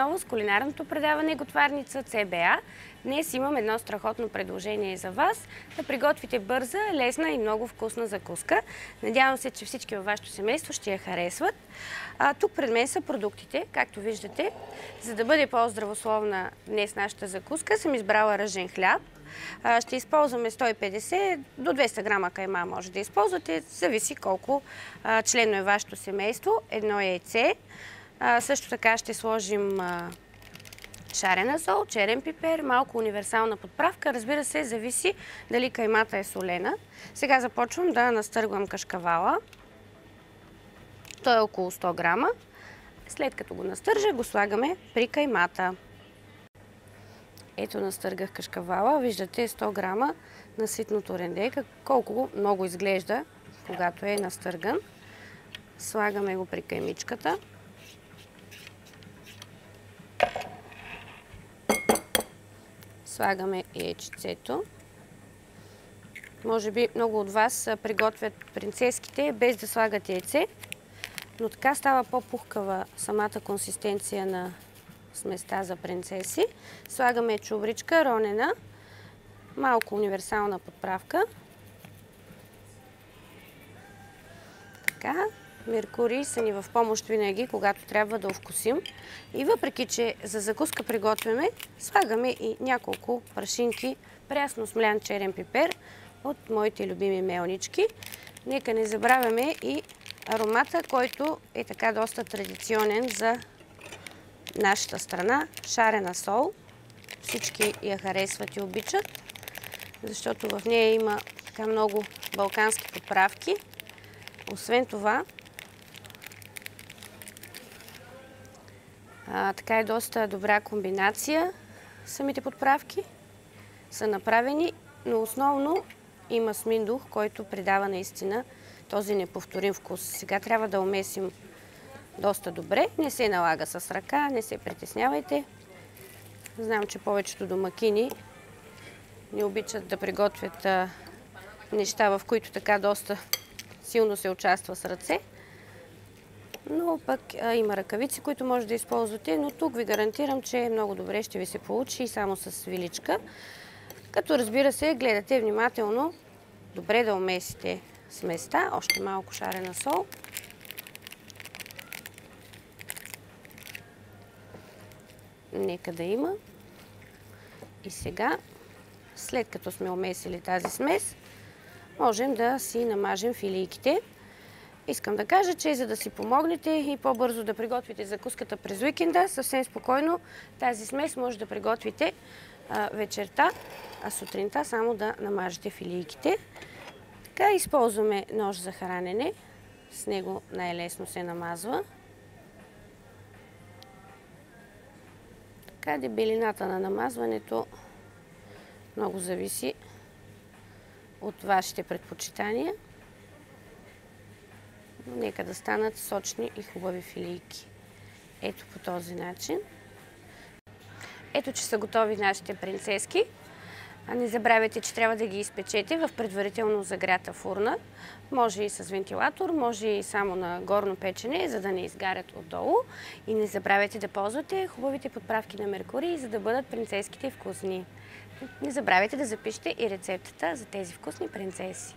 отново с кулинарното предаване Готварница ЦБА. Днес имам едно страхотно предложение за вас да приготвите бърза, лесна и много вкусна закуска. Надявам се, че всички във вашето семейство ще я харесват. Тук пред мен са продуктите, както виждате. За да бъде по-здравословна днес нашата закуска, съм избрала ръжен хляб. Ще използваме 150 до 200 грама кайма може да използвате, зависи колко члено е вашето семейство. Едно яйце. Също така ще сложим шарена сол, черен пипер, малко универсална подправка. Разбира се, зависи дали каймата е солена. Сега започвам да настъргвам кашкавала. Той е около 100 грама. След като го настържа, го слагаме при каймата. Ето настъргах кашкавала. Виждате 100 грама на ситното ренде. Колко много изглежда, когато е настърган. Слагаме го при каймичката. Слагаме яйчецето. Може би много от вас приготвят принцеските без да слагат яйце, но така става по-пухкава самата консистенция на сместа за принцеси. Слагаме чубричка ронена, малко универсална подправка. Така. Меркурий са ни в помощ винаги, когато трябва да овкусим. И въпреки, че за закуска приготвяме, слагаме и няколко прашинки прясно смлян черен пипер от моите любими мелнички. Нека не забравяме и аромата, който е така доста традиционен за нашата страна. Шарена сол. Всички я харесват и обичат, защото в нея има така много балкански подправки. Освен това, така е доста добра комбинация. Самите подправки са направени, но основно има сминдух, който придава наистина този неповторим вкус. Сега трябва да умесим доста добре. Не се налага с ръка, не се притеснявайте. Знам, че повечето домакини не обичат да приготвят неща, в които така доста силно се участва с ръце. Но пък има ръкавици, които може да използвате, но тук ви гарантирам, че много добре ще ви се получи и само с виличка. Като разбира се, гледате внимателно, добре да умесите сместа, още малко шарена сол. Нека да има. И сега, след като сме умесили тази смес, можем да си намажем филийките. Искам да кажа, че за да си помогнете и по-бързо да приготвите закуската през уикенда, съвсем спокойно тази смес може да приготвите вечерта, а сутринта само да намажете филийките. Така използваме нож за хранене. С него най-лесно се намазва. Така дебелината на намазването много зависи от вашите предпочитания. Но нека да станат сочни и хубави филийки. Ето по този начин. Ето, че са готови нашите принцески. Не забравяйте, че трябва да ги изпечете в предварително загрята фурна. Може и с вентилатор, може и само на горно печене, за да не изгарят отдолу. И не забравяйте да ползвате хубавите подправки на Меркурий, за да бъдат принцеските вкусни. Не забравяйте да запишете и рецептата за тези вкусни принцеси.